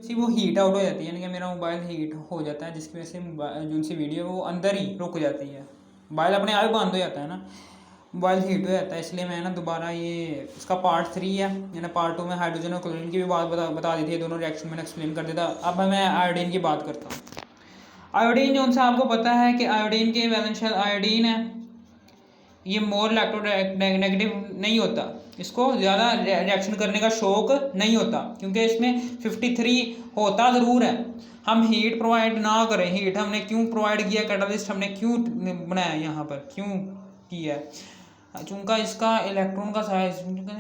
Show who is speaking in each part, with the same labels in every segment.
Speaker 1: सी वो heat out हो जाती है, यानी कि मेरा मोबाइल हीट हो जाता है, जिसकी वजह से जो सी वीडियो वो अंदर ही रुक जाती है, मोबाइल अपने आप ही बंद हो जाता है ना, मोबाइल हीट हो जाता है। इसलिए मैं ना दोबारा ये इसका पार्ट 3 है, मैंने पार्ट 2 में हाइड्रोजन और क्लोरीन की भी बात बता दी थी, दोनों रिएक्शन मैंने एक्सप्लेन कर दिया था। अब मैं आयोडीन की बात करता हूँ। आयोडीन जो सा आपको पता है कि आयोडीन के वैलेंस शेल आयोडीन है, ये मोर इलेक्ट्रोनेगेटिव नहीं होता, इसको ज़्यादा रिएक्शन करने का शौक नहीं होता, क्योंकि इसमें 53 होता ज़रूर है। हम हीट प्रोवाइड ना करें, हीट हमने क्यों प्रोवाइड किया, कैटालिस्ट हमने क्यों बनाया, यहाँ पर क्यों किया है, चूँकि इसका इलेक्ट्रॉन का साइज,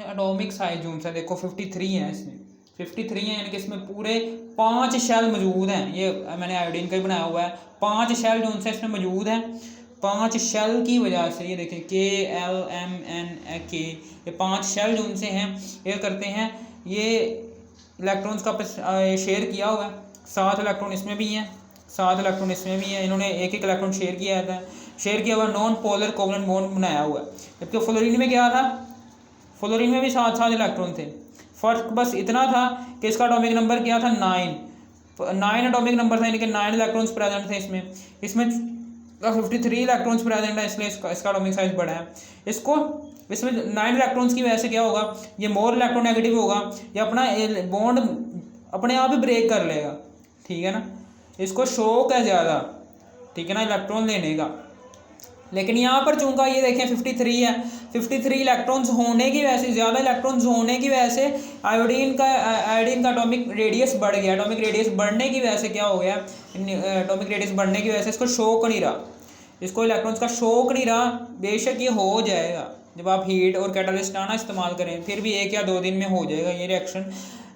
Speaker 1: एटॉमिक साइज जो सा देखो 53 है, इसमें 53 है, यानी कि इसमें पूरे 5 शेल मौजूद हैं। ये मैंने आयोडीन का ही बनाया हुआ है, 5 शेल जो सा इसमें मौजूद हैं। 5 शेल की वजह से ये देखें KLMN ये 5 शेल जो उनसे हैं, ये करते हैं, ये इलेक्ट्रॉन्स का शेयर किया हुआ है, 7 इलेक्ट्रॉन इसमें भी हैं, 7 इलेक्ट्रॉन इसमें भी हैं, इन्होंने एक इलेक्ट्रॉन शेयर किया हुआ, नॉन पोलर कोवलेंट बॉन्ड बनाया हुआ है। जबकि फ्लोरीन में क्या था, फ्लोरीन में भी 7 इलेक्ट्रॉन थे, फर्क बस इतना था कि इसका एटॉमिक नंबर क्या था, 9 एटॉमिक नंबर था, यानी कि 9 इलेक्ट्रॉन्स प्रेजेंट थे इसमें 53 इलेक्ट्रॉन्स प्रेजेंट है, इसलिए इसका एटॉमिक साइज बड़ा है। इसमें 9 इलेक्ट्रॉन्स की वजह से क्या होगा, ये मोर इलेक्ट्रोनेगेटिव होगा, ये अपना बॉन्ड अपने आप ही ब्रेक कर लेगा, ठीक है ना, इसको शौक है ज़्यादा, ठीक है ना, इलेक्ट्रॉन लेने का। लेकिन यहाँ पर चूंकि ये देखें 53 है, 53 इलेक्ट्रॉन्स होने की वजह से, ज़्यादा इलेक्ट्रॉन्स होने की वजह से आयोडीन का एटॉमिक रेडियस बढ़ गया। एटॉमिक रेडियस बढ़ने की वजह से क्या हो गया, एटॉमिक रेडियस बढ़ने की वजह से इसको शौक नहीं रहा, इसको इलेक्ट्रॉन्स का शौक नहीं रहा। बेशक ये हो जाएगा, जब आप हीट और कैटालिस्ट आना इस्तेमाल करें, फिर भी 1 या 2 दिन में हो जाएगा ये रिएक्शन,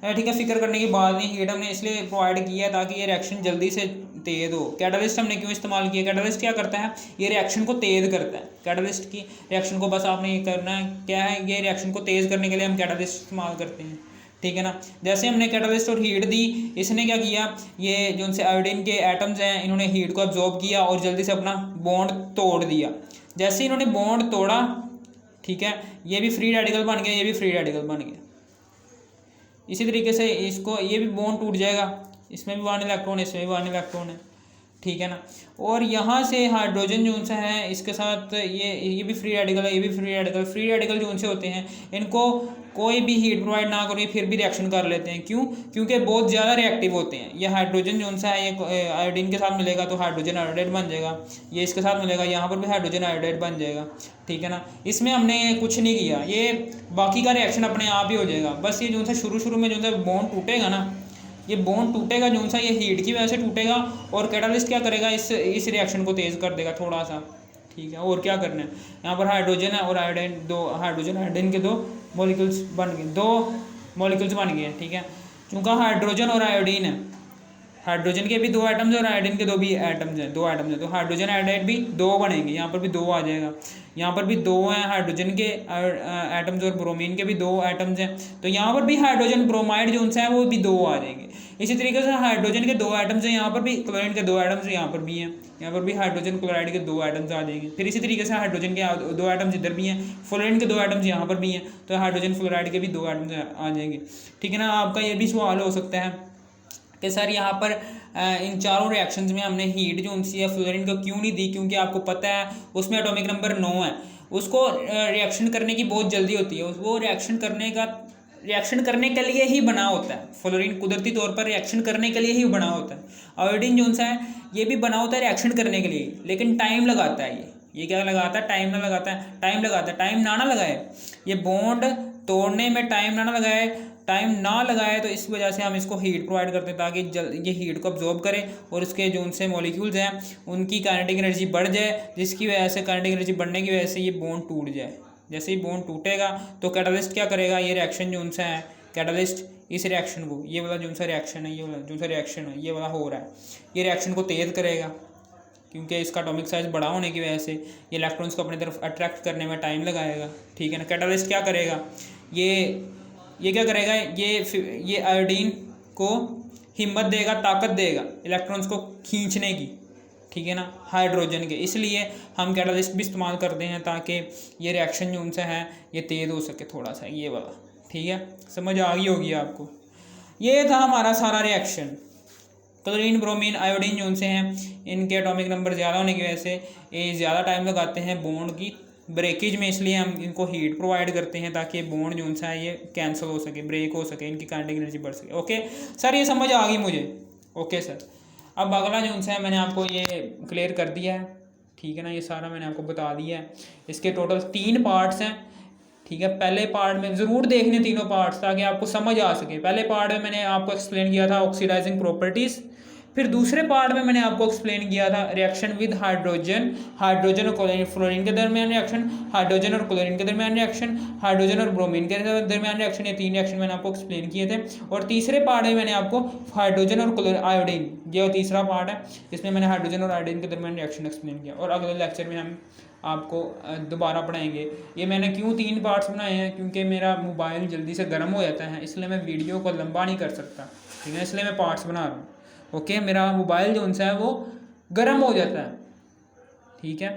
Speaker 1: ठीक है, फिक्र करने की बात नहीं। हीट हमने इसलिए प्रोवाइड किया है ताकि ये रिएक्शन जल्दी से तेज़ हो। कैटालिस्ट हमने क्यों इस्तेमाल किया, कैटालिस्ट क्या करता है, ये रिएक्शन को तेज़ करता है। कैटालिस्ट की रिएक्शन को बस आपने ये करना है, क्या है, ये रिएक्शन को तेज़ करने के लिए हम कैटालिस्ट इस्तेमाल करते हैं, ठीक है ना। जैसे हमने कैटालिस्ट और हीट दी, इसने क्या किया, ये जो उनसे आयोडीन के एटम्स हैं, इन्होंने हीट को अब्जॉर्ब किया और जल्दी से अपना बॉन्ड तोड़ दिया। जैसे इन्होंने बॉन्ड तोड़ा, ठीक है, ये भी फ्री रेडिकल बन गया, ये भी फ्री रेडिकल बन गया। इसी तरीके से इसको, ये भी बॉन्ड टूट जाएगा, इसमें भी 1 इलेक्ट्रॉन, इसमें भी 1 इलेक्ट्रॉन है, ठीक है ना। और यहाँ से हाइड्रोजन जो उनसे है, इसके साथ ये भी फ्री रेडिकल है, ये भी फ्री रेडिकल जो उनसे होते हैं, इनको कोई भी हीट प्रोवाइड ना करें फिर भी रिएक्शन कर लेते हैं। क्यों, क्योंकि बहुत ज़्यादा रिएक्टिव होते हैं। ये हाइड्रोजन जो उनसा है, ये आयोडीन के साथ मिलेगा तो हाइड्रोजन आयोडाइड बन जाएगा, ये इसके साथ मिलेगा, यहाँ पर भी हाइड्रोजन आयोडाइड बन जाएगा, ठीक है ना। इसमें हमने कुछ नहीं किया, ये बाकी का रिएक्शन अपने आप ही हो जाएगा। बस ये जो सा शुरू में जो सा बॉन्ड टूटेगा ना, ये बॉन्ड टूटेगा जो सा, ये हीट की वजह से टूटेगा, और कैटालिस्ट क्या करेगा, इस रिएक्शन को तेज़ कर देगा थोड़ा सा, ठीक है। और क्या करना है, यहाँ पर हाइड्रोजन है और आयोडीन, 2 हाइड्रोजन आयोडीन के 2 मॉलिक्यूल्स बन गए, 2 मॉलिक्यूल्स बन गए, ठीक है। चूँकि हाइड्रोजन और आयोडीन है, हाइड्रोजन के भी 2 एटम्स और आयोडीन के 2 भी एटम्स हैं, 2 एटम्स हैं, तो हाइड्रोजन आयोडाइड भी 2 बनेंगे, यहाँ पर भी 2 आ जाएगा, यहाँ पर भी 2 हैं हाइड्रोजन के एटम्स, और ब्रोमीन के भी 2 एटम्स हैं, तो यहाँ पर भी हाइड्रोजन ब्रोमाइड जो उनसे है वो भी 2 आ जाएंगे। इसी तरीके से हाइड्रोजन के 2 एटम्स हैं, यहाँ पर भी क्लोरीन के 2 एटम्स यहाँ पर भी हैं, यहाँ पर भी हाइड्रोजन क्लोराइड के 2 एटम्स आ जाएंगे। फिर इसी तरीके से हाइड्रोजन के 2 एटम्स इधर भी हैं, फ्लोरीन के 2 एटम्स यहाँ पर भी हैं, तो हाइड्रोजन फ्लोराइड के भी 2 एटम्स आ जाएंगे, ठीक है ना। आपका ये भी सवाल हो सकता है कि सर यहाँ पर इन चारों रिएक्शंस में हमने हीट जो उनसी है फ्लोरीन को क्यों नहीं दी, क्योंकि आपको पता है उसमें एटॉमिक नंबर 9 है, उसको रिएक्शन करने की बहुत जल्दी होती है, वो रिएक्शन करने के लिए ही बना होता है। फ्लोरीन कुदरती तौर पर रिएक्शन करने के लिए ही बना होता है। आयोडीन जो सा है, ये भी बना होता है रिएक्शन करने के लिए, लेकिन टाइम लगाता है। ये क्या लगाता है, टाइम ना लगाए, ये बॉन्ड तोड़ने में टाइम ना लगाए, तो इस वजह से हम इसको हीट प्रोवाइड करते हैं ताकि ये हीट को अब्जॉर्ब करे और उसके जो उनसे मॉलिक्यूल्स हैं उनकी काइनेटिक एनर्जी बढ़ जाए, जिसकी वजह से काइनेटिक एनर्जी बढ़ने की वजह से ये बॉन्ड टूट जाए। जैसे ही बॉन्ड टूटेगा तो कैटालिस्ट क्या करेगा, ये रिएक्शन जो उनसे है, कैटालिस्ट इस रिएक्शन को, ये वाला जो सा रिएक्शन है, ये वाला जो सा रिएक्शन है, ये वाला हो रहा है, ये रिएक्शन को तेज़ करेगा, क्योंकि इसका एटॉमिक साइज बड़ा होने की वजह से ये इलेक्ट्रॉन्स को अपनी तरफ अट्रैक्ट करने में टाइम लगाएगा, ठीक है ना। कैटालिस्ट क्या करेगा, ये क्या करेगा, ये आयोडीन को हिम्मत देगा, ताकत देगा इलेक्ट्रॉन्स को खींचने की, ठीक है ना, हाइड्रोजन के। इसलिए हम कैटालिस्ट भी इस्तेमाल करते हैं ताकि ये रिएक्शन जो उनसे है ये तेज़ हो सके थोड़ा सा, ये वाला, ठीक है। समझ आ गई होगी आपको। ये था हमारा सारा रिएक्शन। क्लोरीन ब्रोमीन आयोडीन जो से हैं इनके एटॉमिक नंबर ज़्यादा होने की वजह से ये ज़्यादा टाइम लगाते हैं बॉन्ड की ब्रेकेज में, इसलिए हम इनको हीट प्रोवाइड करते हैं ताकि बॉन्ड जो सा है ये कैंसिल हो सके, ब्रेक हो सके, इनकी काइनेटिक एनर्जी बढ़ सके। ओके सर, ये समझ आ गई मुझे। ओके सर, अब अगला जो सा है मैंने आपको ये क्लियर कर दिया है, ठीक है ना, ये सारा मैंने आपको बता दिया है। इसके टोटल 3 पार्ट्स हैं, ठीक है। पहले पार्ट में ज़रूर देखने तीनों पार्ट्स ताकि आपको समझ आ सके। पहले पार्ट में मैंने आपको एक्सप्लेन किया था ऑक्सीडाइजिंग प्रॉपर्टीज़, फिर दूसरे पार्ट में मैंने आपको एक्सप्लेन किया था रिएक्शन विद हाइड्रोजन, हाइड्रोजन और फ्लोरीन के दरमियान रिएक्शन, हाइड्रोजन और क्लोरीन के दरमियान रिएक्शन, हाइड्रोजन और ब्रोमीन के दरमियान रिएक्शन। ये 3 रिएक्शन मैंने आपको एक्सप्लेन किए थे। और तीसरे पार्ट में मैंने आपको हाइड्रोजन और आयोडीन, ये तीसरा पार्ट है, इसमें मैंने हाइड्रोजन और आयोडीन के दरमियान रिएक्शन एक्सप्लेन किया। और अगले लेक्चर में हम आपको दोबारा पढ़ाएंगे। ये मैंने क्यों 3 पार्ट्स बनाए हैं, क्योंकि मेरा मोबाइल जल्दी से गर्म हो जाता है, इसलिए मैं वीडियो को लंबा नहीं कर सकता, ठीक है, इसलिए मैं पार्ट्स बना रहा हूँ। ओके, मेरा मोबाइल जो सा है वो गर्म हो जाता है, ठीक है।